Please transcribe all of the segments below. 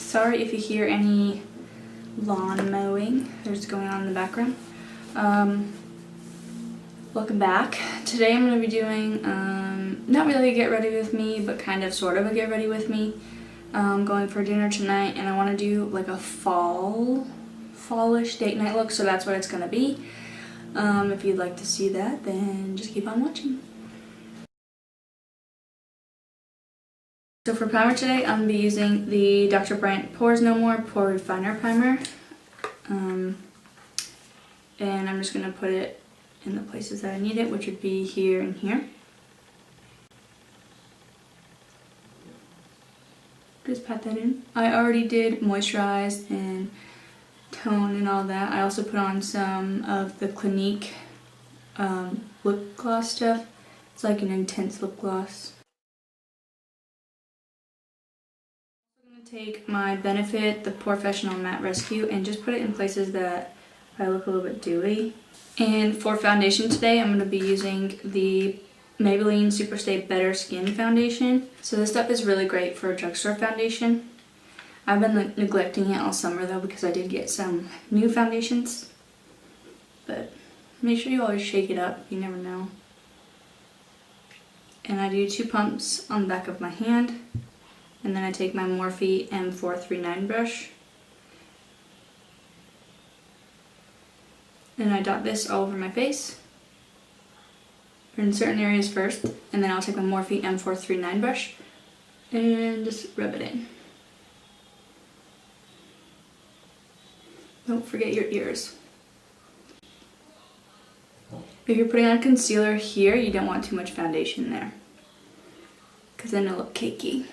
Sorry if you hear any lawn mowing that's going on in the background. Welcome back. Today I'm going to be doing not really a get ready with me, but kind of sort of a get ready with me. Going for dinner tonight, and I want to do like a fallish date night look, so that's what it's going to be. If you'd like to see that, then just keep on watching. So for primer today, I'm going to be using the Dr. Brandt Pores No More Pore Refiner Primer. And I'm just going to put it in the places that I need it, which would be here and here. Just pat that in. I already did moisturize and tone and all that. I also put on some of the Clinique lip gloss stuff. It's like an intense lip gloss. I'm going to take my Benefit, the Porefessional Matte Rescue, and just put it in places that I look a little bit dewy. And for foundation today, I'm going to be using the Maybelline Superstay Better Skin Foundation. So this stuff is really great for a drugstore foundation. I've been neglecting it all summer though, because I did get some new foundations. But make sure you always shake it up, you never know. And I do 2 pumps on the back of my hand. And then I take my Morphe M439 brush. And I dot this all over my face. In certain areas first, and then I'll take my Morphe M439 brush and just rub it in. Don't forget your ears. If you're putting on concealer here, you don't want too much foundation there, because then it'll look cakey.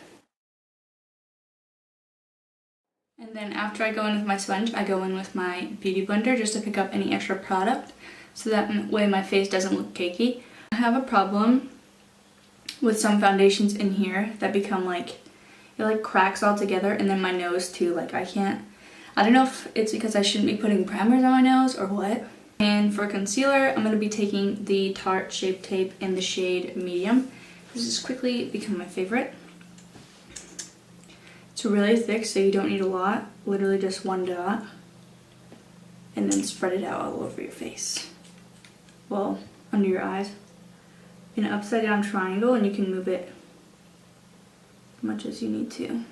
And then after I go in with my sponge, I go in with my beauty blender just to pick up any extra product, so that way my face doesn't look cakey. I have a problem with some foundations in here that become like, it like cracks all together, and then my nose too, like I don't know if it's because I shouldn't be putting primers on my nose or what. And for concealer, I'm going to be taking the Tarte Shape Tape in the shade Medium. This has quickly become my favorite. It's really thick, so you don't need a lot, literally just 1 dot. And then spread it out all over your face. Well, under your eyes. In an upside down triangle, and you can move it as much as you need to.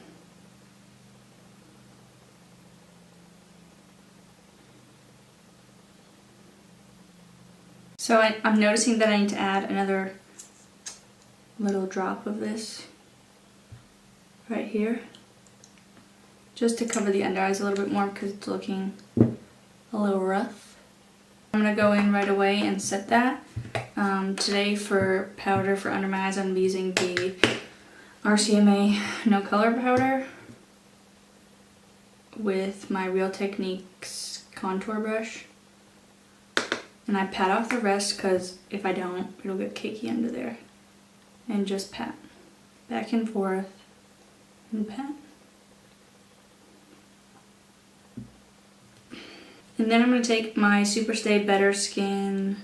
So I'm noticing that I need to add another little drop of this right here, just to cover the under eyes a little bit more because it's looking a little rough. I'm going to go in right away and set that. Today for powder for under my eyes, I'm using the RCMA No Color Powder with my Real Techniques contour brush. And I pat off the rest, because if I don't, it'll get cakey under there. And just pat back and forth and pat. And then I'm going to take my Superstay Better Skin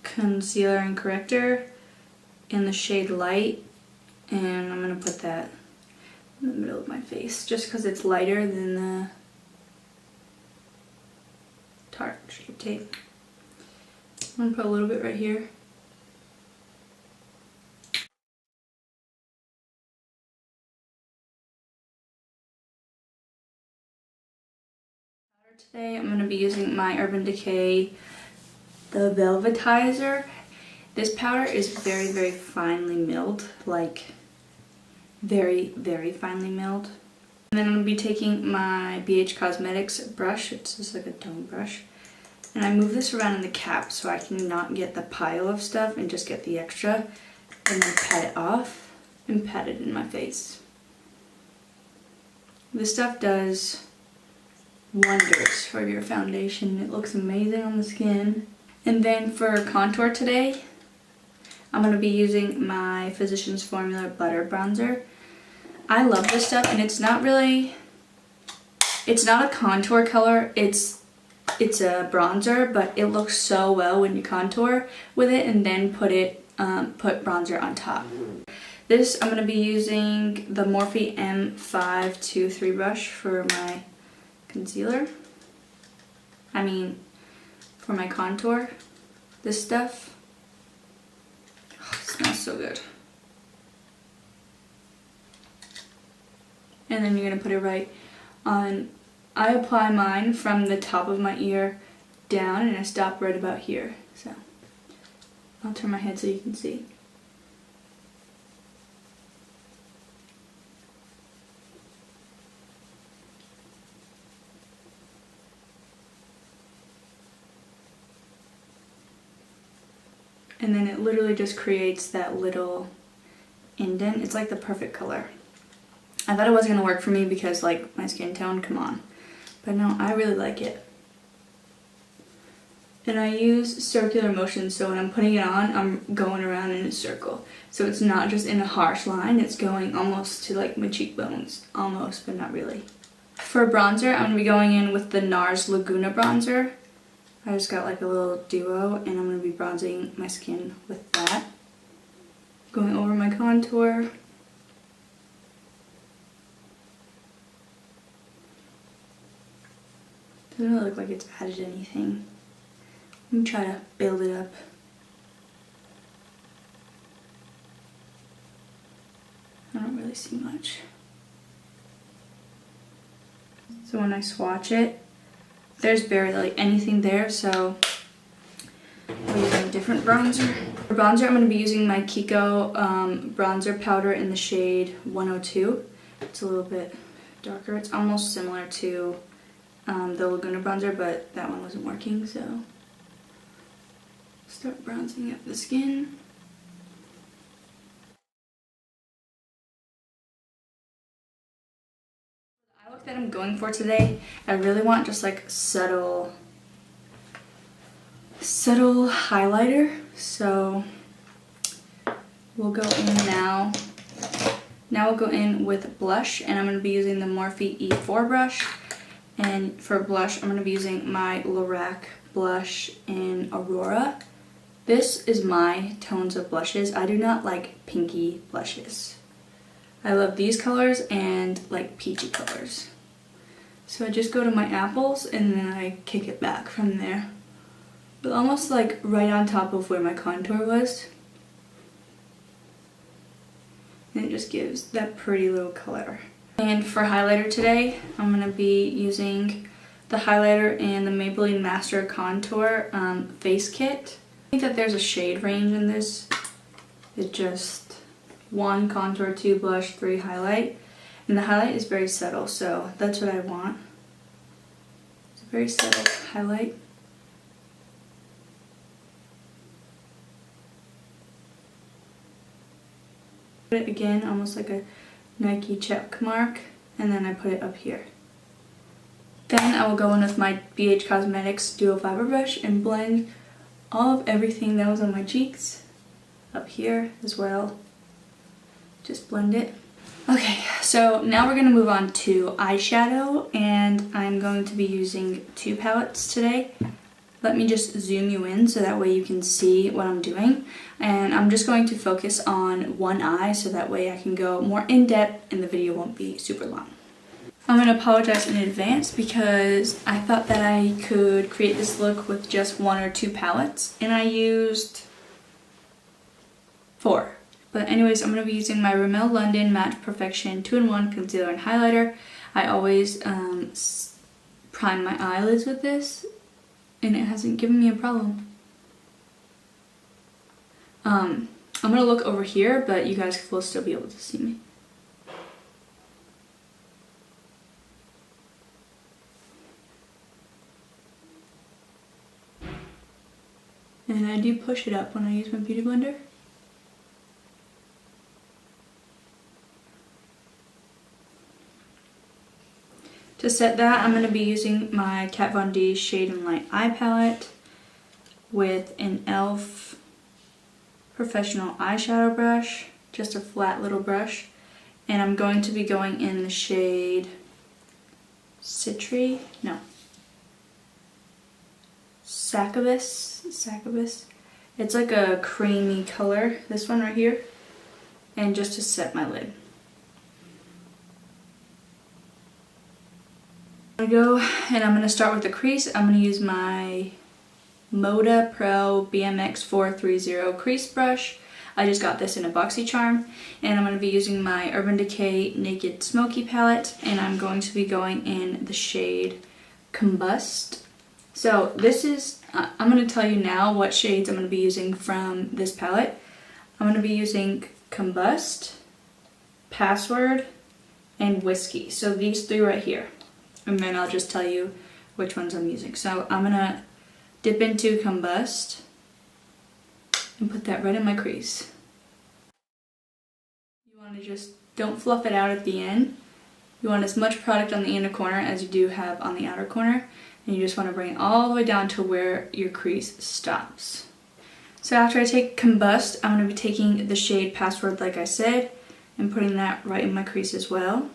Concealer and Corrector in the shade Light, and I'm going to put that in the middle of my face just because it's lighter than the Tarte Shape Tape. I'm going to put a little bit right here. Today I'm going to be using my Urban Decay, the Velvetizer. This powder is very, very finely milled, like very, very finely milled. And then I'm going to be taking my BH Cosmetics brush, it's just like a dome brush, and I move this around in the cap so I can not get the pile of stuff and just get the extra, and then pat it off and pat it in my face. This stuff does wonders for your foundation. It looks amazing on the skin. And then for contour today, I'm going to be using my Physicians Formula Butter Bronzer. I love this stuff, and it's not a contour color, it's a bronzer, but it looks so well when you contour with it and then put bronzer on top. This, I'm going to be using the Morphe M523 brush for my concealer. For my contour. This stuff. Oh, it smells so good. And then you're going to put it right on. I apply mine from the top of my ear down, and I stop right about here. So I'll turn my head so you can see. And then it literally just creates that little indent. It's like the perfect color. I thought it wasn't gonna work for me because like my skin tone, come on. But no, I really like it. And I use circular motion, so when I'm putting it on, I'm going around in a circle. So it's not just in a harsh line, it's going almost to like my cheekbones. Almost, but not really. For bronzer, I'm gonna be going in with the Nars Legoona bronzer. I just got like a little duo, and I'm going to be bronzing my skin with that. Going over my contour. Doesn't really look like it's added anything. Let me try to build it up. I don't really see much. So when I swatch it, there's barely like anything there, so I'm using a different bronzer. For bronzer, I'm going to be using my Kiko bronzer powder in the shade 102. It's a little bit darker. It's almost similar to the Legoona bronzer, but that one wasn't working, so start bronzing up the skin. The look that I'm going for today, I really want just like subtle highlighter, so we'll go in now. Now we'll go in with blush, and I'm going to be using the Morphe E4 brush, and for blush I'm going to be using my Lorac blush in Aurora. This is my tones of blushes. I do not like pinky blushes. I love these colors and like peachy colors. So I just go to my apples and then I kick it back from there. But almost like right on top of where my contour was. And it just gives that pretty little color. And for highlighter today, I'm going to be using the highlighter in the Maybelline Master Contour Face Kit. I think that there's a shade range in this. It's just 1 contour, 2 blush, 3 highlight. And the highlight is very subtle, so that's what I want. It's a very subtle highlight. Put it again, almost like a Nike check mark, and then I put it up here. Then I will go in with my BH Cosmetics Duo Fiber Brush and blend all of everything that was on my cheeks up here as well. Just blend it. Okay, so now we're going to move on to eyeshadow, and I'm going to be using 2 palettes today. Let me just zoom you in so that way you can see what I'm doing. And I'm just going to focus on one eye so that way I can go more in depth and the video won't be super long. I'm going to apologize in advance because I thought that I could create this look with just 1 or 2 palettes, and I used 4. But anyways, I'm going to be using my Rimmel London Matte Perfection 2-in-1 concealer and highlighter. I always prime my eyelids with this, and it hasn't given me a problem. I'm going to look over here, but you guys will still be able to see me. And I do push it up when I use my beauty blender. To set that, I'm going to be using my Kat Von D Shade and Light Eye Palette with an e.l.f. Professional Eyeshadow Brush, just a flat little brush. And I'm going to be going in the shade Citrus, no, Succubus. It's like a creamy color, this one right here. and just to set my lid. I'm gonna go and I'm gonna start with the crease. I'm gonna use my Moda Pro BMX 430 crease brush. I just got this in a BoxyCharm, and I'm going to be using my Urban Decay Naked Smoky palette, and I'm going to be going in the shade Combust. So this is, I'm going to tell you now what shades I'm going to be using from this palette. I'm going to be using Combust, Password, and Whiskey. So these three right here, and then I'll just tell you which ones I'm using. So I'm going to dip into Combust and put that right in my crease. You want to just, don't fluff it out at the end. You want as much product on the inner corner as you do have on the outer corner, and you just want to bring it all the way down to where your crease stops. So after I take Combust, I'm going to be taking the shade Password like I said, and putting that right in my crease as well.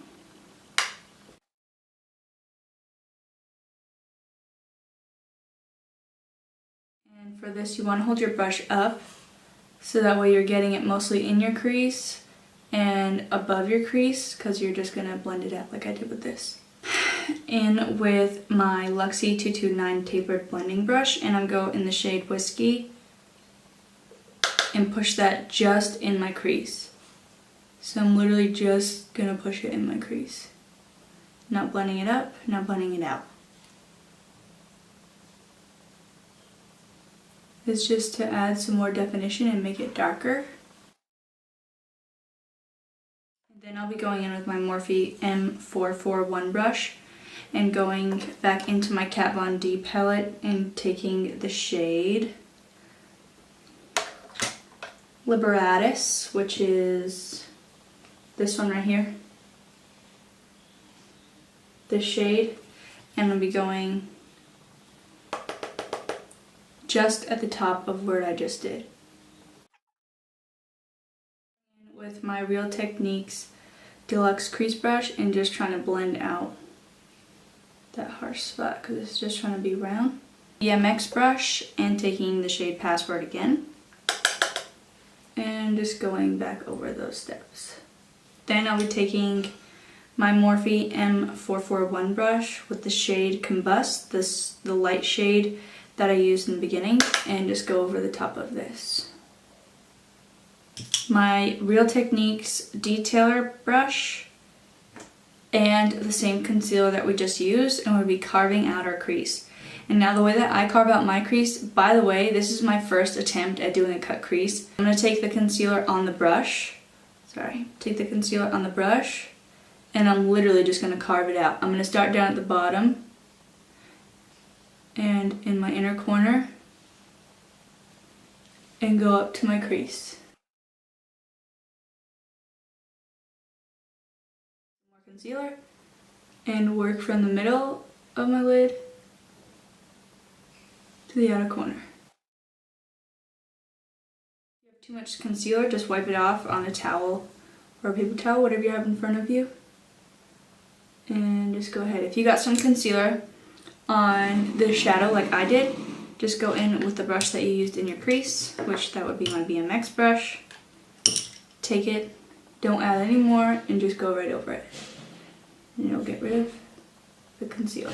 And for this, you want to hold your brush up, so that way you're getting it mostly in your crease and above your crease, because you're just going to blend it out like I did with this. In with my Luxie 229 tapered blending brush, and I'm going in the shade Whiskey and push that just in my crease. So I'm literally just going to push it in my crease. Not blending it up, not blending it out. It's just to add some more definition and make it darker. And then I'll be going in with my Morphe M441 brush and going back into my Kat Von D palette and taking the shade Liberatus, which is this one right here. This shade, and I'll be going just at the top of where I just did. With my Real Techniques Deluxe Crease Brush and just trying to blend out that harsh spot because it's just trying to be round. BMX brush and taking the shade Password again. And just going back over those steps. Then I'll be taking my Morphe M441 brush with the shade Combust, the light shade that I used in the beginning, and just go over the top of this. My Real Techniques Detailer brush and the same concealer that we just used, and we'll be carving out our crease. And now the way that I carve out my crease, by the way, this is my first attempt at doing a cut crease. I'm going to take the concealer on the brush, take the concealer on the brush, and I'm literally just going to carve it out. I'm going to start down at the bottom and in my inner corner and go up to my crease. More concealer and work from the middle of my lid to the outer corner. If you have too much concealer, just wipe it off on a towel or a paper towel, whatever you have in front of you. And just go ahead. If you got some concealer on the shadow like I did, just go in with the brush that you used in your crease, which that would be my BMX brush. Take it, don't add any more, and just go right over it. And you'll get rid of the concealer.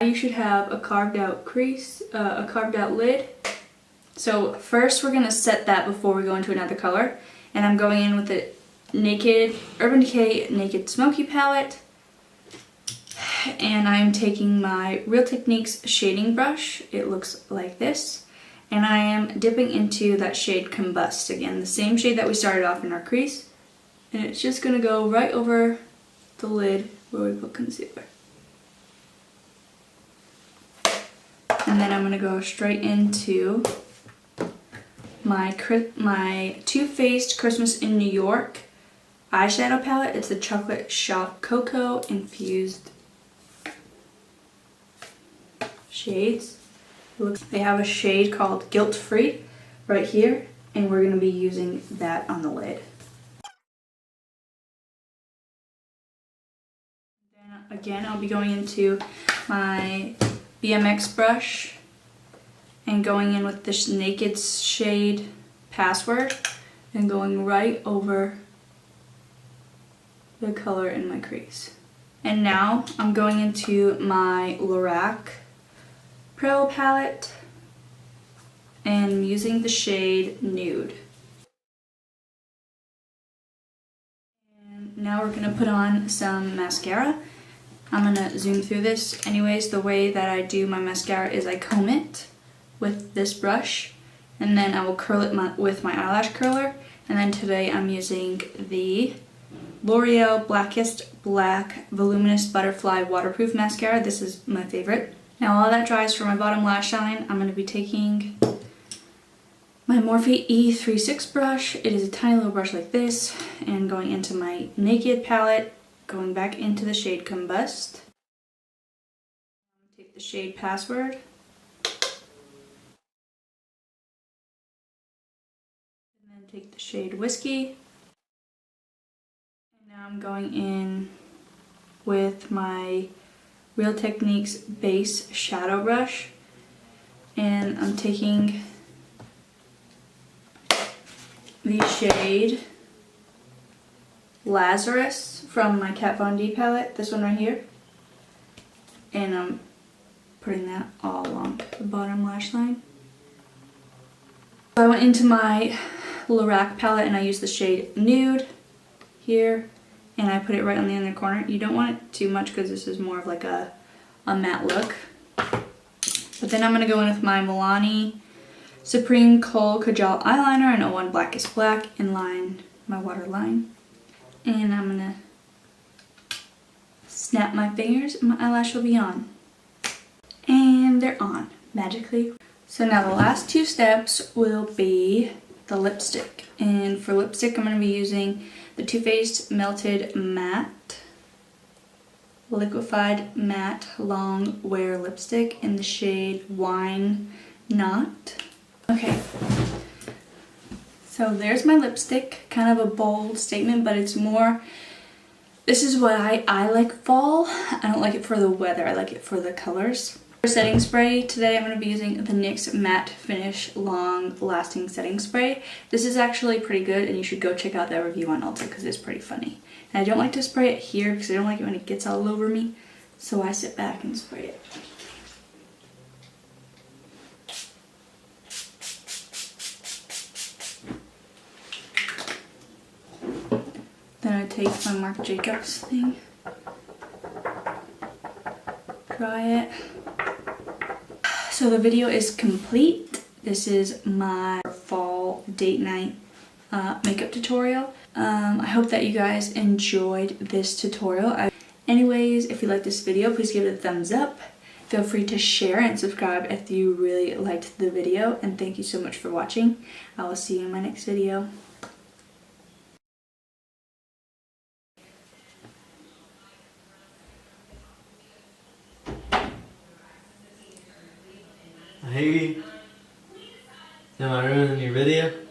You should have a carved out crease, a carved out lid. So first we're gonna set that before we go into another color. And I'm going in with the Urban Decay Naked Smoky palette. And I'm taking my Real Techniques shading brush. It looks like this. And I am dipping into that shade Combust. Again, the same shade that we started off in our crease. And it's just gonna go right over the lid where we put concealer. And then I'm gonna go straight into my Too Faced Christmas in New York eyeshadow palette. It's a chocolate shop cocoa infused shades. They have a shade called Guilt Free right here, and we're going to be using that on the lid. Then again, I'll be going into my BMX brush and going in with this naked shade Password and going right over the color in my crease. And now I'm going into my Lorac Pro Palette and I'm using the shade Nude. And now we're gonna put on some mascara. I'm gonna zoom through this. Anyways, the way that I do my mascara is I comb it with this brush and then I will curl it with my eyelash curler. And then today I'm using the L'Oreal Blackest Black Voluminous Butterfly Waterproof Mascara. This is my favorite. Now while that dries for my bottom lash line, I'm going to be taking my Morphe E36 brush. It is a tiny little brush like this, and going into my Naked palette, going back into the shade Combust. Take the shade Password. And then take the shade Whiskey. And now I'm going in with my Real Techniques base shadow brush, and I'm taking the shade Lazarus from my Kat Von D palette, this one right here, and I'm putting that all along the bottom lash line. So I went into my Lorac palette and I used the shade Nude here, and I put it right on the inner corner. You don't want it too much because this is more of like a matte look. But then I'm going to go in with my Milani Supreme Kohl Kajal eyeliner and 01 Blackest Black and line my waterline. And I'm going to snap my fingers and my eyelash will be on. And they're on, magically. So now the last two steps will be the lipstick. And for lipstick I'm going to be using the Too Faced Melted Matte Liquefied Matte Long Wear Lipstick in the shade Wine Knot. Okay, so there's my lipstick. Kind of a bold statement, but it's more, this is what I like fall. I don't like it for the weather, I like it for the colors. For setting spray, today I'm going to be using the NYX Matte Finish Long Lasting Setting Spray. This is actually pretty good and you should go check out that review on Ulta because it's pretty funny. And I don't like to spray it here because I don't like it when it gets all over me, so I sit back and spray it. Then I take my Marc Jacobs thing, dry it. So the video is complete. This is my fall date night makeup tutorial. I hope that you guys enjoyed this tutorial. Anyways, if you liked this video, please give it a thumbs up. Feel free to share and subscribe if you really liked the video. And thank you so much for watching. I will see you in my next video. Hey, am I ruining your video?